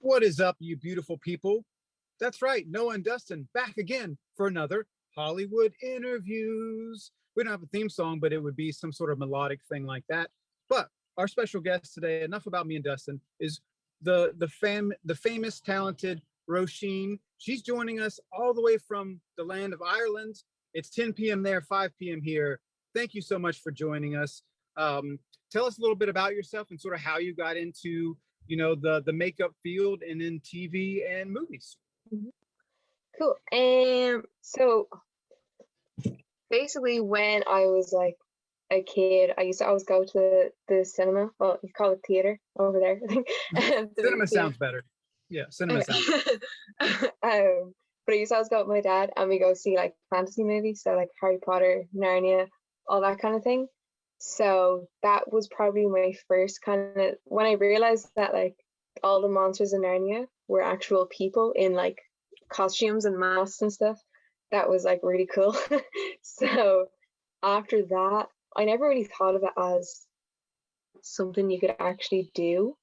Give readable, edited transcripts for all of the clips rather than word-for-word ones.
What is up, you beautiful people? That's right, Noah and Dustin back again for another Hollywood Interviews. We don't have a theme song, but it would be some sort of melodic thing like that. But our special guest today, enough about me and Dustin, is the famous, talented Roisin. She's joining us all the way from the land of Ireland. It's 10 p.m. there, 5 p.m. here. Thank you so much for joining us. Tell us a little bit about yourself and sort of how you got into the makeup field and in TV and movies. Cool. So basically when I was like a kid, I used to always go to the cinema. Well, you call it theater over there, I think. Cinema sounds better. Yeah, cinema sounds better. But I used to always go with my dad and we go see like fantasy movies, so like Harry Potter, Narnia, all that kind of thing. So that was probably my first kind of, when I realized that like all the monsters in Narnia were actual people in like costumes and masks and stuff. That was like really cool. So after that, I never really thought of it as something you could actually do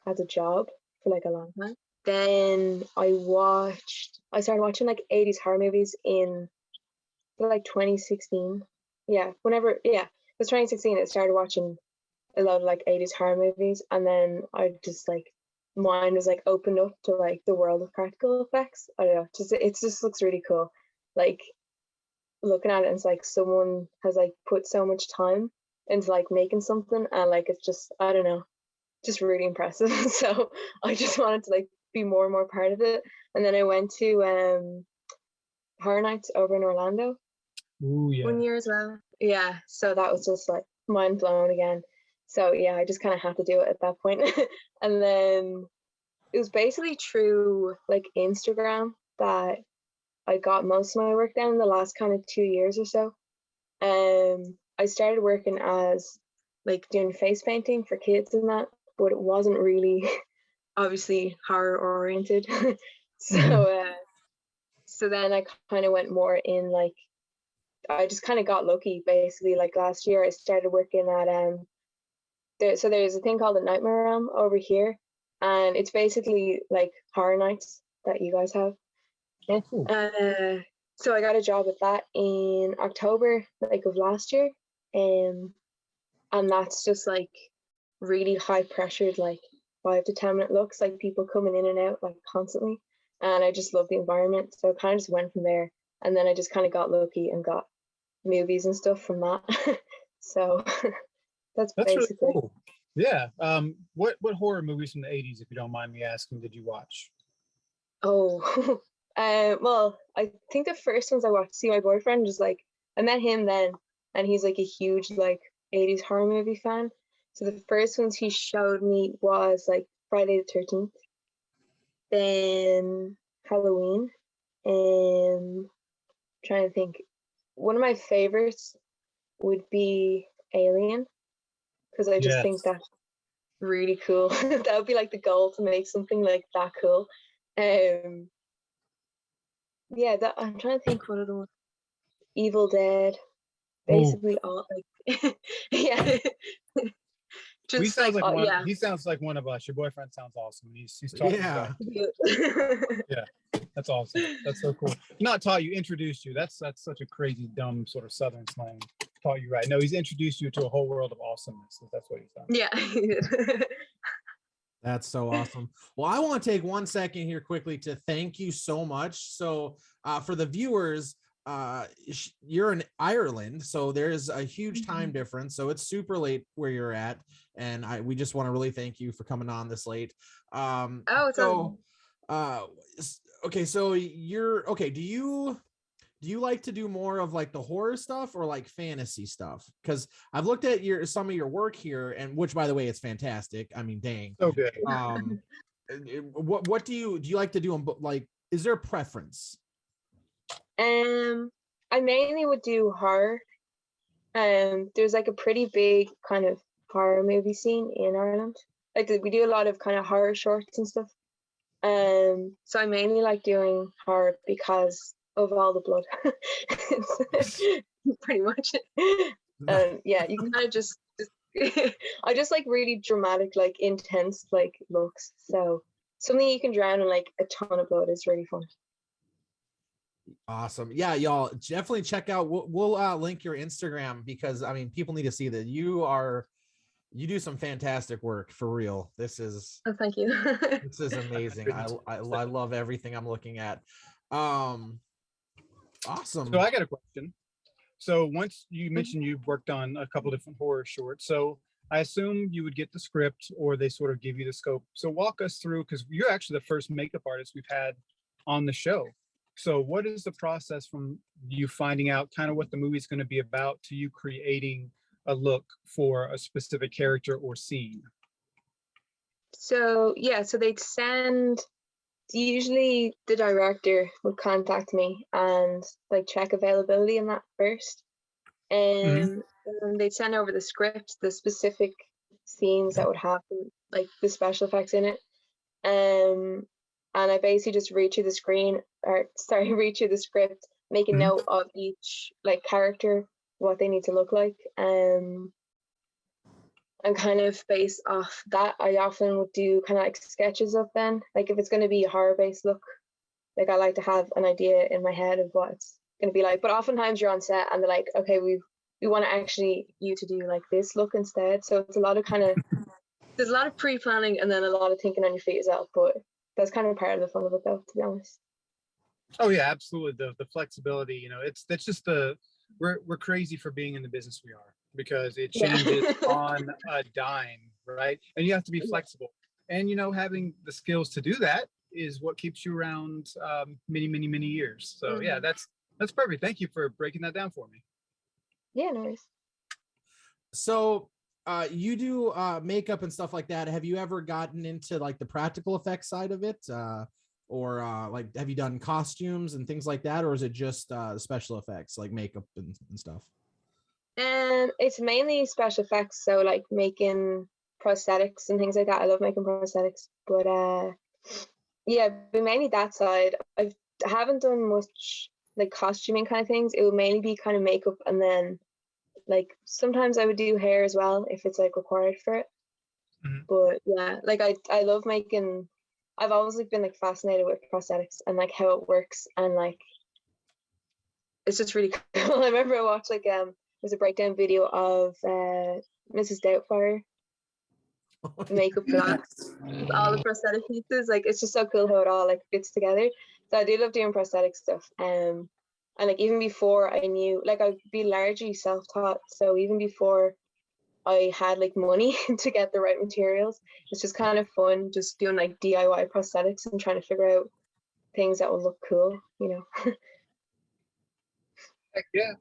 as a job for like a long time. Then I started watching like 80s horror movies in like 2016. Yeah, it was 2016. I started watching a lot of like 80s horror movies, and then I just like mine was like opened up to like the world of practical effects. I don't know, it just looks really cool. Like looking at it, and it's like someone has like put so much time into like making something, and like it's just, I don't know, just really impressive. So I just wanted to like be more and more part of it. And then I went to Horror Nights over in Orlando. Ooh, yeah. 1 year as well. Yeah, so that was just like mind blown again. So yeah, I just kind of had to do it at that point. And then it was basically through like Instagram that I got most of my work done in the last kind of 2 years or so. I started working as like doing face painting for kids and that, but it wasn't really obviously horror oriented. So then I kind of went more in like, I just kind of got lucky basically. Like last year I started working at so there's a thing called the Nightmare Realm over here, and it's basically like horror nights that you guys have. Oh, cool. So I got a job with that in October like of last year, and that's just like really high pressured, like 5 to 10 minute looks, like people coming in and out like constantly, and I just love the environment. So I kind of just went from there, and then I just kind of got lucky and got movies and stuff from that. So that's basically really cool. Yeah. What horror movies from the 80s, if you don't mind me asking, did you watch? Oh, well, I think the first ones I watched, see, my boyfriend was like, I met him then, and he's like a huge like 80s horror movie fan. So the first ones he showed me was like Friday the 13th, then Halloween, and I'm trying to think. One of my favorites would be Alien, because I just think that's really cool. That would be like the goal, to make something like that cool. Yeah, that I'm trying to think what other one. Evil Dead, basically all like yeah. Just he sounds like one. Yeah. He sounds like one of us. Your boyfriend sounds awesome. He's talking. Yeah. Yeah, that's awesome. That's so cool. Not taught you, introduced you. That's such a crazy, dumb sort of Southern slang. Taught you right. No, he's introduced you to a whole world of awesomeness. That's what he's done. Yeah. That's so awesome. Well, I want to take 1 second here quickly to thank you so much. So for the viewers, you're in Ireland, so there's a huge time difference, so it's super late where you're at, and we just want to really thank you for coming on this late. Okay, so you're okay. Do you like to do more of like the horror stuff or like fantasy stuff? Because I've looked at some of your work here, and which, by the way, it's fantastic. I mean, dang. So good. What do you like to do? Like, is there a preference? I mainly would do horror. There's like a pretty big kind of horror movie scene in Ireland. Like we do a lot of kind of horror shorts and stuff. So I mainly like doing horror because of all the blood. Pretty much. Yeah, you can kind of just I just like really dramatic, like intense, like looks. So something you can drown in like a ton of blood is really fun. Awesome. Yeah, y'all definitely check out. We'll link your Instagram because I mean people need to see that you do some fantastic work for real. This is Oh, thank you. this is amazing. I love everything I'm looking at. Awesome. So I got a question. So once you mentioned you've worked on a couple different horror shorts, so I assume you would get the script or they sort of give you the scope. So walk us through, because you're actually the first makeup artist we've had on the show. So what is the process from you finding out kind of what the movie's going to be about to you creating a look for a specific character or scene? So yeah, so they'd send, usually the director would contact me and like check availability in that first. And they'd send over the script, the specific scenes that would happen, like the special effects in it. And I basically just read through the read through the script, make a note of each like character, what they need to look like. And kind of based off that, I often would do kind of like sketches of them. Like if it's going to be a horror-based look, like I like to have an idea in my head of what it's going to be like. But oftentimes you're on set and they're like, okay, we want to actually you to do like this look instead. So it's a lot of there's a lot of pre-planning and then a lot of thinking on your feet as well. But that's kind of part of the fun of it, though, to be honest. Oh yeah, absolutely. The flexibility, you know, that's just we're crazy for being in the business we are, because it changes on a dime, right? And you have to be flexible. And you know, having the skills to do that is what keeps you around many years. So yeah, that's perfect. Thank you for breaking that down for me. Yeah, no worries. So you do makeup and stuff like that. Have you ever gotten into like the practical effects side of it? Or like have you done costumes and things like that, or is it just special effects like makeup and stuff? And it's mainly special effects, so like making prosthetics and things like that. I love making prosthetics, but yeah, but mainly that side. I haven't done much like costuming kind of things. It would mainly be kind of makeup, and then like sometimes I would do hair as well if it's like required for it. But yeah, like I love making. I've always like been like fascinated with prosthetics and like how it works, and like it's just really cool. I remember I watched like there's a breakdown video of Mrs. Doubtfire, the makeup for that, all the prosthetic pieces. Like it's just so cool how it all like fits together. So I do love doing prosthetic stuff. And like even before I knew, like I'd be largely self-taught. So even before I had like money to get the right materials, it's just kind of fun just doing like DIY prosthetics and trying to figure out things that will look cool, you know. Heck yeah.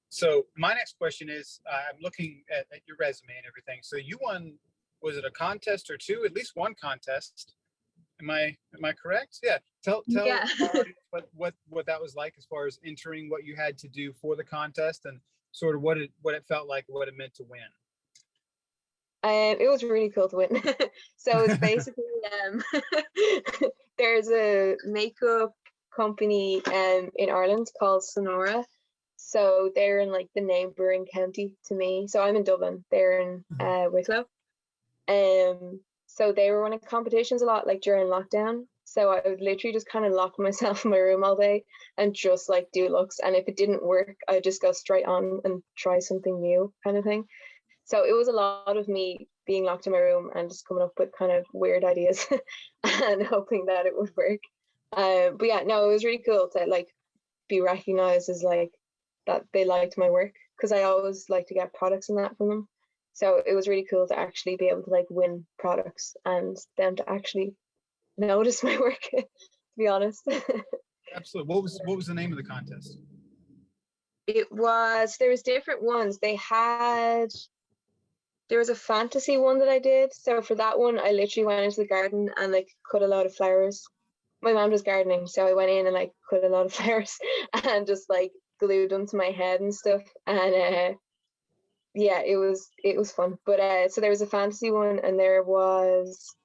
So my next question is, I'm looking at your resume and everything. So you won, was it a contest or two? At least one contest. Am I correct? Yeah. Tell Yeah. our audience what that was like as far as entering, what you had to do for the contest, and sort of what it felt like, what it meant to win. It was really cool to win. So it's basically there's a makeup company in Ireland called Sonora. So they're in like the neighboring county to me. So I'm in Dublin. They're in Wicklow. So they were running competitions a lot like during lockdown. So I would literally just kind of lock myself in my room all day and just like do looks. And if it didn't work, I'd just go straight on and try something new kind of thing. So it was a lot of me being locked in my room and just coming up with kind of weird ideas and hoping that it would work. But yeah, no, it was really cool to like be recognized as like that they liked my work, because I always like to get products and that from them. So it was really cool to actually be able to like win products and them to actually notice my work, to be honest. Absolutely. What was the name of the contest? There was different ones. There was a fantasy one that I did. So for that one, I literally went into the garden and like cut a lot of flowers. My mom was gardening, so I went in and like cut a lot of flowers and just like glued them to my head and stuff. And yeah, it was fun. But so there was a fantasy one, and there was,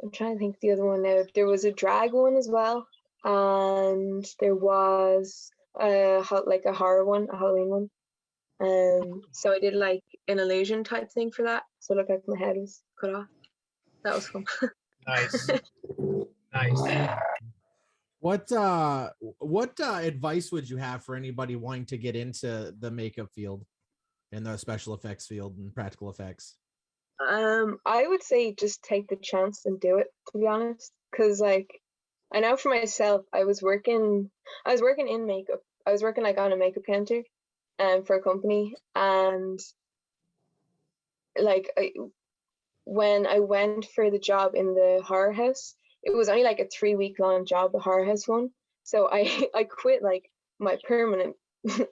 I'm trying to think the other one now. There was a drag one as well, and there was like a horror one, a Halloween one. So I did like an illusion type thing for that. So it looked like my head was cut off. That was fun. Nice. Nice. What advice would you have for anybody wanting to get into the makeup field and the special effects field and practical effects? I would say just take the chance and do it, to be honest. Because like I know for myself, I was working in makeup. I was working like on a makeup counter for a company, and like when I went for the job in the horror house, it was only like a 3-week long job, the horror house one. So I I quit like my permanent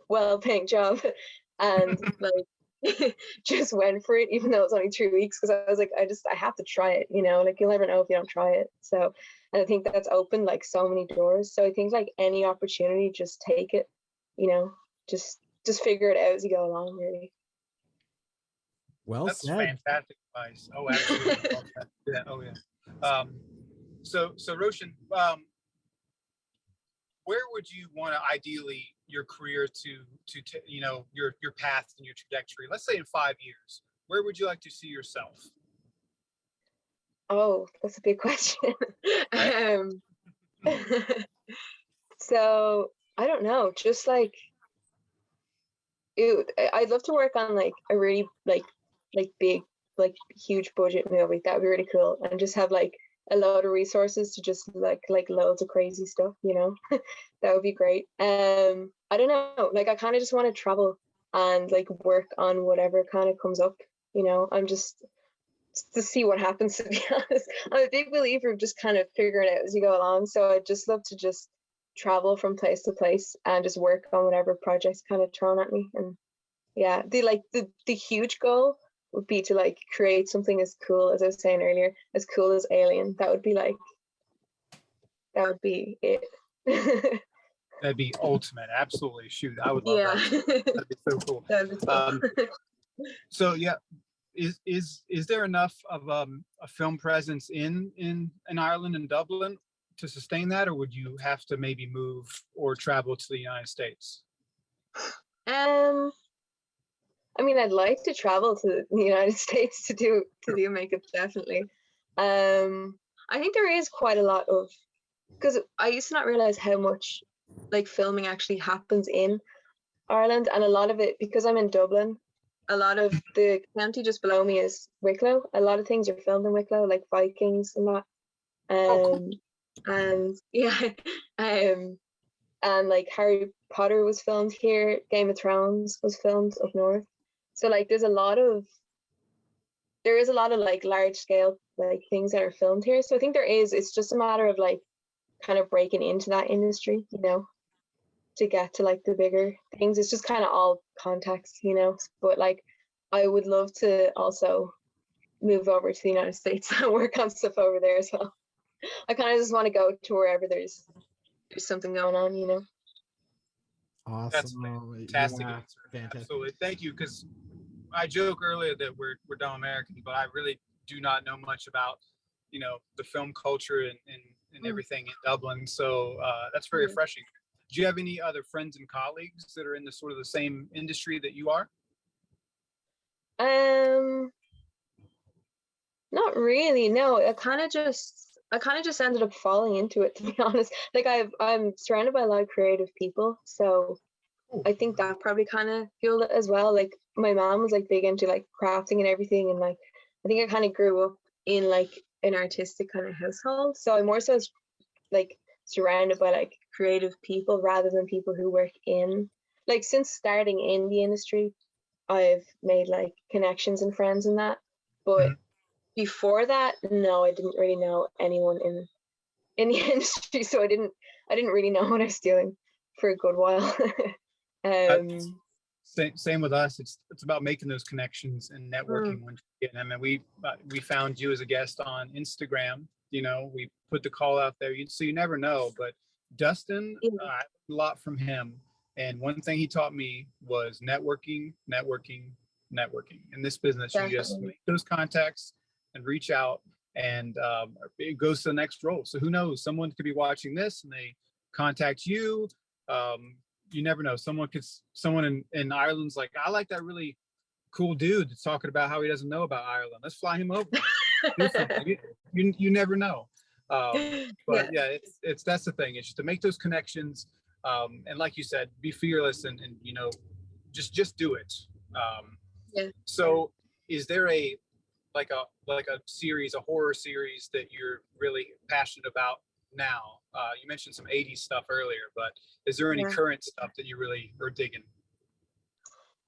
well-paying job and like just went for it, even though it's only 3 weeks, because I was like, I have to try it, you know, like you'll never know if you don't try it. So, and I think that's opened like so many doors. So I think like any opportunity, just take it, you know, just figure it out as you go along, really. Well That's said. fantastic advice. Oh, absolutely. Yeah. Oh, yeah. So Roshan, where would you want to ideally your career to you know, your path and your trajectory? Let's say in 5 years, where would you like to see yourself? Oh, that's a big question. Right? um, so I don't know, just like I'd love to work on like a really like big, like huge budget movie. That would be really cool, and just have like a lot of resources to just like loads of crazy stuff, you know. That would be great. I don't know, like I kind of just want to travel and like work on whatever kind of comes up, you know. I'm just to see what happens, to be honest. I'm a big believer of just kind of figuring it out as you go along. So I'd just love to just travel from place to place and just work on whatever projects kind of thrown at me. And yeah, the huge goal would be to like create something as cool as I was saying earlier, as cool as Alien. That would be it. That'd be ultimate. Absolutely. Shoot, I would love Yeah. that. That'd be so cool. That'd be cool. So yeah, is there enough of a film presence in Ireland and Dublin to sustain that, or would you have to maybe move or travel to the United States? um I mean, I'd like to travel to the United States to do makeup, definitely. I think there is quite a lot of, because I used to not realize how much like filming actually happens in Ireland, and a lot of it, because I'm in Dublin, a lot of the county just below me is Wicklow. A lot of things are filmed in Wicklow, like Vikings and that. Oh, cool. And yeah, and like Harry Potter was filmed here, Game of Thrones was filmed up north. So like there is a lot of like large scale like things that are filmed here. So I think it's just a matter of like kind of breaking into that industry, you know, to get to like the bigger things. It's just kind of all contacts, you know. But like I would love to also move over to the United States and work on stuff over there as well. I kind of just want to go to wherever there's something going on, you know. That's Awesome. fantastic Yeah, answer. fantastic. Absolutely. Thank you. Because I joke earlier that we're dumb American, but I really do not know much about, you know, the film culture and everything in Dublin. So that's very refreshing. Do you have any other friends and colleagues that are in the sort of the same industry that you are? Um, Not really. No, I kind of just ended up falling into it, to be honest. Like I'm surrounded by a lot of creative people, so I think that probably kind of fueled it as well. Like my mom was like big into like crafting and everything, and like I think I kind of grew up in like an artistic kind of household. So I'm more so like surrounded by like creative people rather than people who work in, like, since starting in the industry, I've made like connections and friends in that. But Mhm. before that, no, I didn't really know anyone in the industry, so I didn't really know what I was doing for a good while. That's um same with us. It's about making those connections and mm, networking when you get them. And we found you as a guest on Instagram. You know, we put the call out there. So you never know. But Dustin, yeah, I learned a lot from him. And one thing he taught me was networking, networking, networking. In this business, you just definitely. make those contacts and reach out, and it goes to the next role. So who knows? Someone could be watching this and they contact you. Um, you never know. Someone in Ireland's like, I like that really cool dude that's talking about how he doesn't know about Ireland. Let's fly him over. You never know. But Yeah. it's that's the thing. It's just to make those connections, and like you said, be fearless and just do it. Yeah. So, is there a series, a horror series that you're really passionate about now? You mentioned some '80s stuff earlier, but is there any Yeah. current stuff that you really are digging?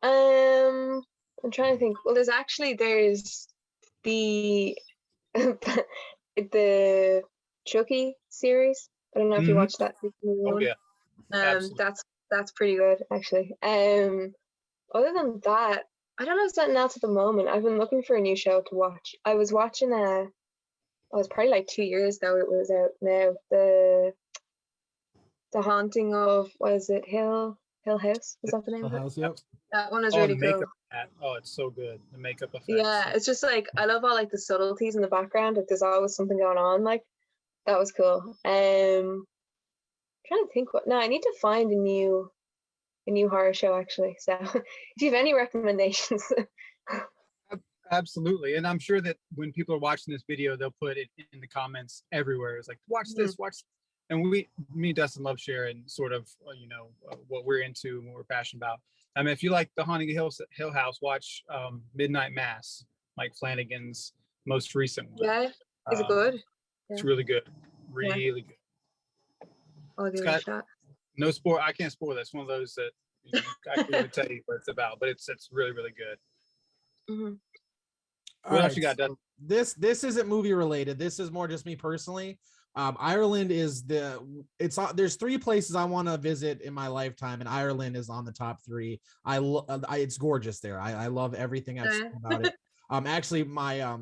I'm trying to think. Well, there's the the Chucky series. I don't know if you Mhm. watched that recently Oh one. yeah, absolutely. That's pretty good actually. Other than that, I don't know something else at the moment. I've been looking for a new show to watch. I was watching it was probably like 2 years ago it was out now. The Haunting of, was it Hill House? Was that the name Full of it? House, yep. That one is Oh, the really cool. makeup. Oh, it's so good. The makeup effects. Yeah, it's just like I love all like the subtleties in the background. Like there's always something going on. Like that was cool. Trying to think what. No, I need to find a new horror show actually. So if you have any recommendations. Absolutely. And I'm sure that when people are watching this video, they'll put it in the comments everywhere. It's like, watch this, watch this. And me and Dustin love sharing sort of, what we're into and what we're passionate about. I mean, if you like The Haunting of Hill House, watch Midnight Mass, Mike Flanagan's most recent one. Yeah, is it Um, good? It's Yeah. really good. Really good. I'll It's give it a got shot. no spoil. I can't spoil this. One of those that I can't really tell you what it's about, but it's really, really good. Mm-hmm. What else you got, Dustin? This isn't movie related. This is more just me personally. Ireland is there's 3 places I want to visit in my lifetime, and Ireland is on the top 3. It's gorgeous there. I love everything I've seen about it. Actually, my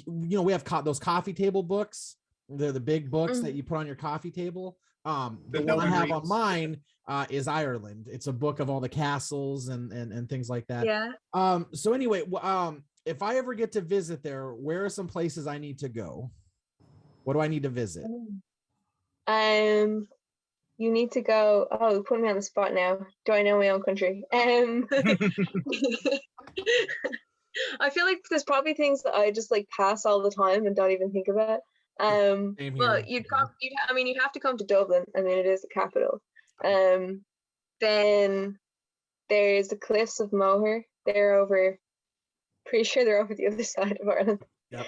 we have those coffee table books. They're the big books that you put on your coffee table. The one I have on mine is Ireland. It's a book of all the castles and things like that. Yeah. So anyway, if I ever get to visit there, where are some places I need to go? What do I need to visit? You need to go. Oh, put me on the spot now. Do I know my own country? I feel like there's probably things that I just like pass all the time and don't even think about. Same here. But you'd have to come to Dublin. I mean, it is the capital. Then there's the Cliffs of Moher. Pretty sure they're over the other side of Ireland. Yep.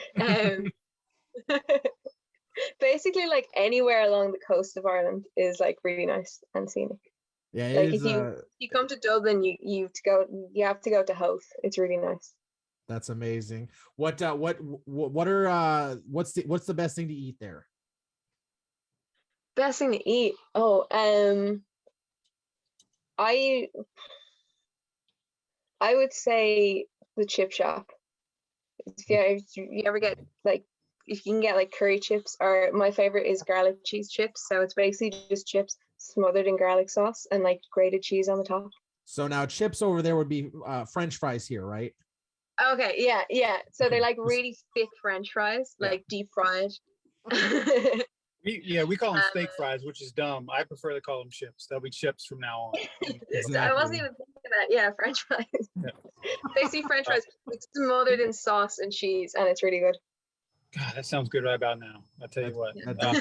Basically, like anywhere along the coast of Ireland is like really nice and scenic. Yeah, like if you come to Dublin, you have to go to Howth. It's really nice. That's amazing. What's the best thing to eat there? Best thing to eat? Oh, I would say the chip shop. If you ever get like, if you can get like curry chips, or my favorite is garlic cheese chips. So it's basically just chips smothered in garlic sauce and like grated cheese on the top. So now chips over there would be French fries here, right? Okay, yeah. So they're like really thick French fries, like deep fried. We call them steak fries, which is dumb. I prefer to call them chips. They'll be chips from now on. Exactly. I wasn't even thinking of that. Yeah, French fries. Yeah. Basically French fries. It's smothered in sauce and cheese, and it's really good. God, that sounds good right about now. I'll tell you what. Yeah.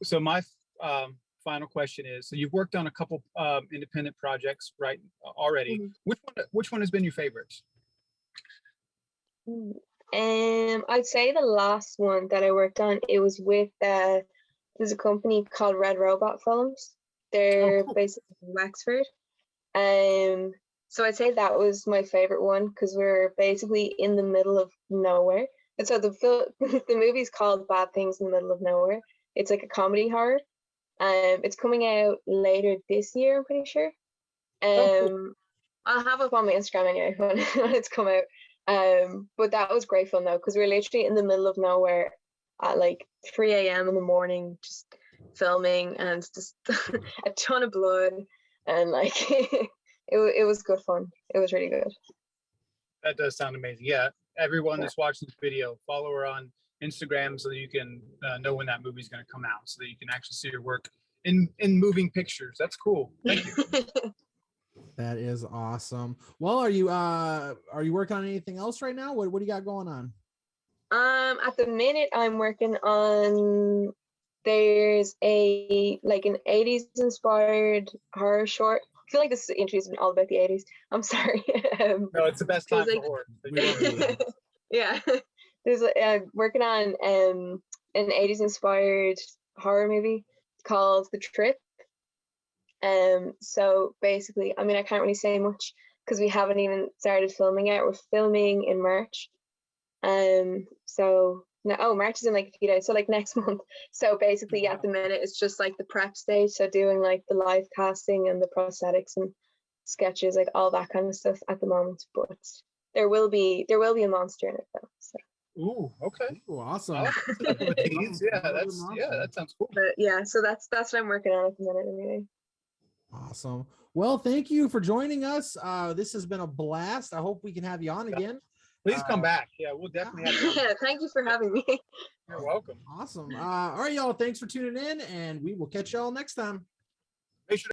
So my final question is: so you've worked on a couple independent projects, right? Already. Mm-hmm. Which one has been your favorite? I'd say the last one that I worked on, it was with there's a company called Red Robot Films. They're basically in Wexford. So I'd say that was my favorite one because we're basically in the middle of nowhere. And so the movie's called Bad Things in the Middle of Nowhere. It's like a comedy horror. It's coming out later this year, I'm pretty sure. Cool. I'll have it on my Instagram anyway when it's come out. But that was great fun though, because we're literally in the middle of nowhere at like 3 a.m. in the morning, just filming, and it's just a ton of blood, and like it was good fun. It was really good. That does sound amazing. Yeah, everyone that's watching this video, follow her on Instagram so that you can know when that movie's going to come out, so that you can actually see her work in moving pictures. That's cool. Thank you. That is awesome. Well, are you working on anything else right now? What do you got going on? At the minute, I'm working on. There's an 80s inspired horror short. I feel like this interview has been all about the 80s. I'm sorry. No, it's the best time for horror. We love it. Yeah, there's working on an 80s inspired horror movie called The Trip. So basically, I mean, I can't really say much because we haven't even started filming yet. We're filming in March. So no, March is in like a few days, so like next month. So basically, at the minute, it's just like the prep stage. So doing like the live casting and the prosthetics and sketches, like all that kind of stuff at the moment. But there will be a monster in it though. So. Ooh, okay. Ooh, awesome. I like the tease. Yeah, that sounds cool. But yeah, so that's what I'm working on at the minute anyway. Awesome. Well, thank you for joining us. This has been a blast. I hope we can have you on again. Please come back. Yeah, we'll definitely have you on. Yeah, thank you for having me. You're welcome. Awesome. All right, y'all. Thanks for tuning in, and we will catch y'all next time. Make sure